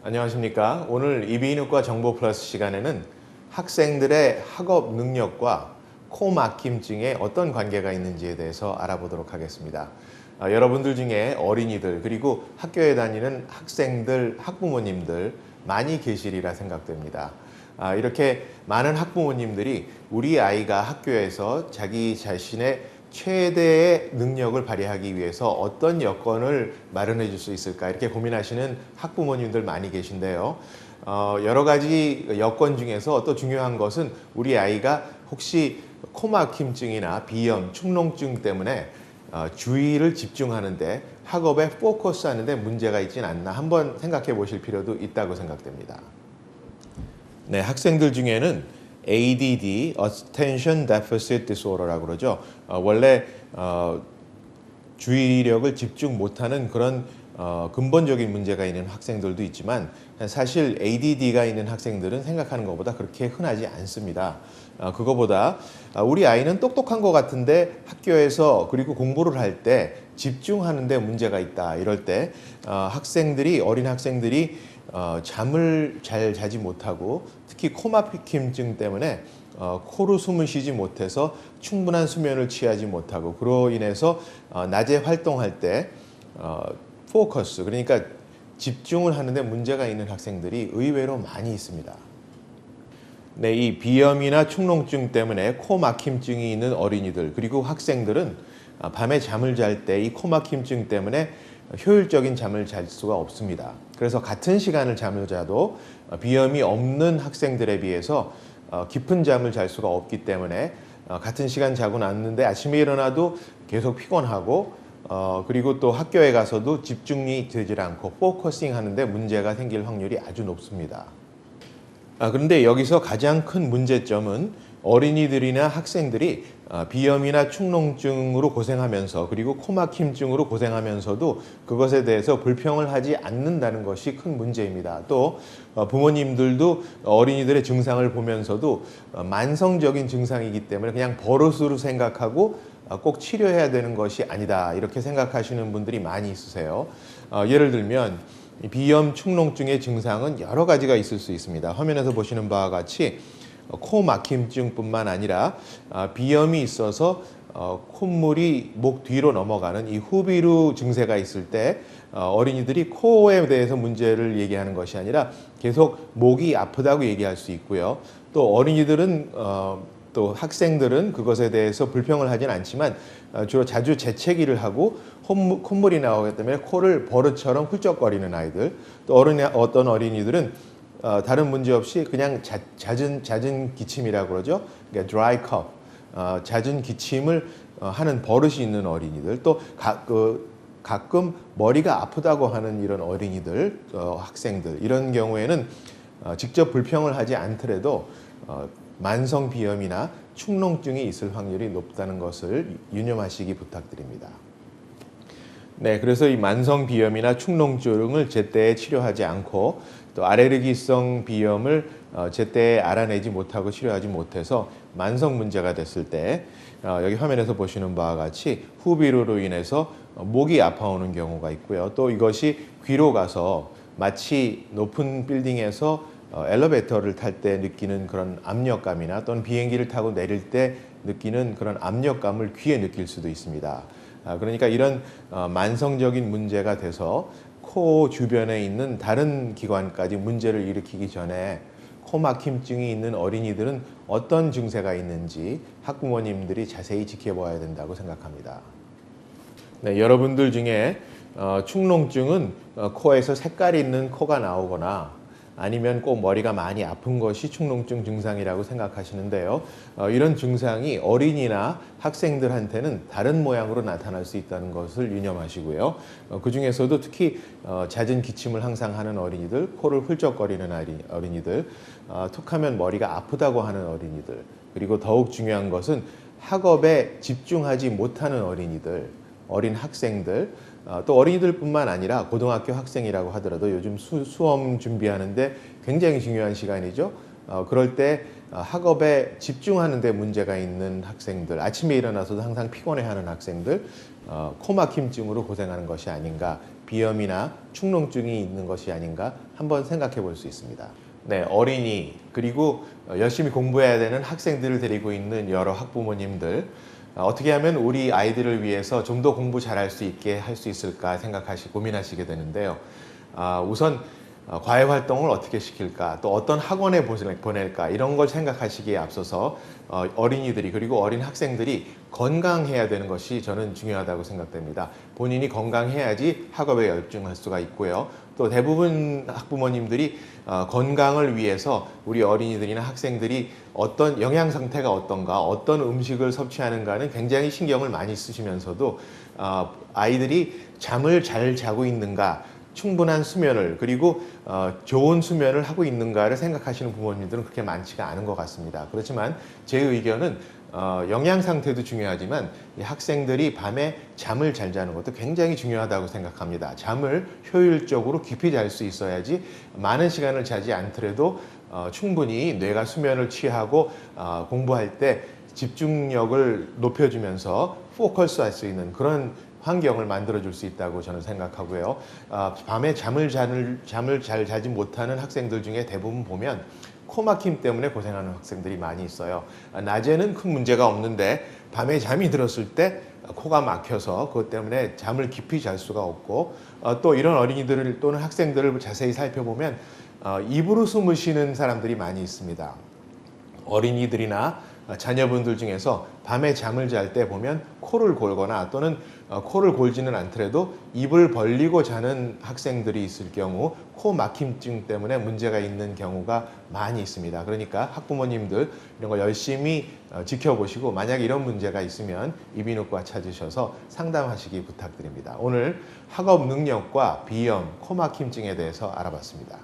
안녕하십니까. 오늘 이비인후과 정보 플러스 시간에는 학생들의 학업 능력과 코 막힘증에 어떤 관계가 있는지에 대해서 알아보도록 하겠습니다. 여러분들 중에 어린이들 그리고 학교에 다니는 학생들, 학부모님들 많이 계시리라 생각됩니다. 이렇게 많은 학부모님들이 우리 아이가 학교에서 자기 자신의 최대의 능력을 발휘하기 위해서 어떤 여건을 마련해 줄 수 있을까 이렇게 고민하시는 학부모님들 많이 계신데요. 여러 가지 여건 중에서 또 중요한 것은 우리 아이가 혹시 코막힘증이나 비염, 축농증 때문에 주의를 집중하는데 학업에 포커스하는데 문제가 있지는 않나 한번 생각해 보실 필요도 있다고 생각됩니다. 네, 학생들 중에는 ADD, Attention Deficit Disorder라고 그러죠. 원래 주의력을 집중 못하는 그런 근본적인 문제가 있는 학생들도 있지만 사실 ADD가 있는 학생들은 생각하는 것보다 그렇게 흔하지 않습니다. 그거보다 우리 아이는 똑똑한 것 같은데 학교에서 그리고 공부를 할 때 집중하는 데 문제가 있다. 이럴 때 어린 학생들이 잠을 잘 자지 못하고 특히 코막힘증 때문에 코로 숨을 쉬지 못해서 충분한 수면을 취하지 못하고 그로 인해서 낮에 활동할 때 포커스 그러니까 집중을 하는데 문제가 있는 학생들이 의외로 많이 있습니다. 네, 이 비염이나 축농증 때문에 코 막힘증이 있는 어린이들 그리고 학생들은 밤에 잠을 잘 때 이 코 막힘증 때문에 효율적인 잠을 잘 수가 없습니다. 그래서 같은 시간을 잠을 자도 비염이 없는 학생들에 비해서 깊은 잠을 잘 수가 없기 때문에 같은 시간 자고 났는데 아침에 일어나도 계속 피곤하고 그리고 또 학교에 가서도 집중이 되질 않고 포커싱 하는데 문제가 생길 확률이 아주 높습니다. 그런데 여기서 가장 큰 문제점은 어린이들이나 학생들이 비염이나 축농증으로 고생하면서 그리고 코막힘증으로 고생하면서도 그것에 대해서 불평을 하지 않는다는 것이 큰 문제입니다. 또 부모님들도 어린이들의 증상을 보면서도 만성적인 증상이기 때문에 그냥 버릇으로 생각하고 꼭 치료해야 되는 것이 아니다 이렇게 생각하시는 분들이 많이 있으세요. 예를 들면 비염, 축농증의 증상은 여러 가지가 있을 수 있습니다. 화면에서 보시는 바와 같이 코 막힘증뿐만 아니라 비염이 있어서 콧물이 목 뒤로 넘어가는 이 후비루 증세가 있을 때 어린이들이 코에 대해서 문제를 얘기하는 것이 아니라 계속 목이 아프다고 얘기할 수 있고요. 또 어린이들은 또 학생들은 그것에 대해서 불평을 하진 않지만 주로 자주 재채기를 하고 콧물이 나오기 때문에 코를 버릇처럼 훌쩍거리는 아이들 또 어떤 어린이들은 다른 문제 없이 그냥 잦은 기침이라고 그러죠. 그러니까 dry cough, 잦은 기침을 하는 버릇이 있는 어린이들 또 가끔 머리가 아프다고 하는 이런 어린이들, 학생들 이런 경우에는 직접 불평을 하지 않더라도 만성 비염이나 축농증이 있을 확률이 높다는 것을 유념하시기 부탁드립니다. 네, 그래서 이 만성 비염이나 축농증을 제때 치료하지 않고 또 알레르기성 비염을 제때 알아내지 못하고 치료하지 못해서 만성 문제가 됐을 때 여기 화면에서 보시는 바와 같이 후비루로 인해서 목이 아파오는 경우가 있고요. 또 이것이 귀로 가서 마치 높은 빌딩에서 엘리베이터를 탈 때 느끼는 그런 압력감이나 또는 비행기를 타고 내릴 때 느끼는 그런 압력감을 귀에 느낄 수도 있습니다. 그러니까 이런 만성적인 문제가 돼서 코 주변에 있는 다른 기관까지 문제를 일으키기 전에 코 막힘증이 있는 어린이들은 어떤 증세가 있는지 학부모님들이 자세히 지켜봐야 된다고 생각합니다. 네, 여러분들 중에 축농증은 코에서 색깔이 있는 코가 나오거나 아니면 꼭 머리가 많이 아픈 것이 축농증 증상이라고 생각하시는데요. 이런 증상이 어린이나 학생들한테는 다른 모양으로 나타날 수 있다는 것을 유념하시고요. 그 중에서도 특히 잦은 기침을 항상 하는 어린이들, 코를 훌쩍거리는 어린이들, 툭하면 머리가 아프다고 하는 어린이들, 그리고 더욱 중요한 것은 학업에 집중하지 못하는 어린이들, 어린 학생들, 또 어린이들뿐만 아니라 고등학교 학생이라고 하더라도 요즘 수험 준비하는데 굉장히 중요한 시간이죠. 그럴 때 학업에 집중하는 데 문제가 있는 학생들, 아침에 일어나서도 항상 피곤해하는 학생들, 코막힘증으로 고생하는 것이 아닌가 비염이나 축농증이 있는 것이 아닌가 한번 생각해 볼 수 있습니다. 네, 어린이 그리고 열심히 공부해야 되는 학생들을 데리고 있는 여러 학부모님들, 어떻게 하면 우리 아이들을 위해서 좀 더 공부 잘할 수 있게 할 수 있을까 고민하시게 되는데요. 우선 과외 활동을 어떻게 시킬까, 또 어떤 학원에 보낼까, 이런 걸 생각하시기에 앞서서 어린이들이 그리고 어린 학생들이 건강해야 되는 것이 저는 중요하다고 생각됩니다. 본인이 건강해야지 학업에 열중할 수가 있고요. 또 대부분 학부모님들이 건강을 위해서 우리 어린이들이나 학생들이 어떤 영양 상태가 어떤가, 어떤 음식을 섭취하는가는 굉장히 신경을 많이 쓰시면서도 아이들이 잠을 잘 자고 있는가, 충분한 수면을 그리고 좋은 수면을 하고 있는가를 생각하시는 부모님들은 그렇게 많지가 않은 것 같습니다. 그렇지만 제 의견은 영양 상태도 중요하지만 이 학생들이 밤에 잠을 잘 자는 것도 굉장히 중요하다고 생각합니다. 잠을 효율적으로 깊이 잘 수 있어야지 많은 시간을 자지 않더라도 충분히 뇌가 수면을 취하고 공부할 때 집중력을 높여주면서 포커스할 수 있는 그런 환경을 만들어줄 수 있다고 저는 생각하고요. 밤에 잠을 잘 자지 못하는 학생들 중에 대부분 보면 코막힘 때문에 고생하는 학생들이 많이 있어요. 낮에는 큰 문제가 없는데 밤에 잠이 들었을 때 코가 막혀서 그것 때문에 잠을 깊이 잘 수가 없고, 또 이런 어린이들을 또는 학생들을 자세히 살펴보면 입으로 숨을 쉬는 사람들이 많이 있습니다. 어린이들이나 자녀분들 중에서 밤에 잠을 잘 때 보면 코를 골거나 또는 코를 골지는 않더라도 입을 벌리고 자는 학생들이 있을 경우 코 막힘증 때문에 문제가 있는 경우가 많이 있습니다. 그러니까 학부모님들 이런 거 열심히 지켜보시고 만약에 이런 문제가 있으면 이비인후과 찾으셔서 상담하시기 부탁드립니다. 오늘 학업 능력과 비염, 코 막힘증에 대해서 알아봤습니다.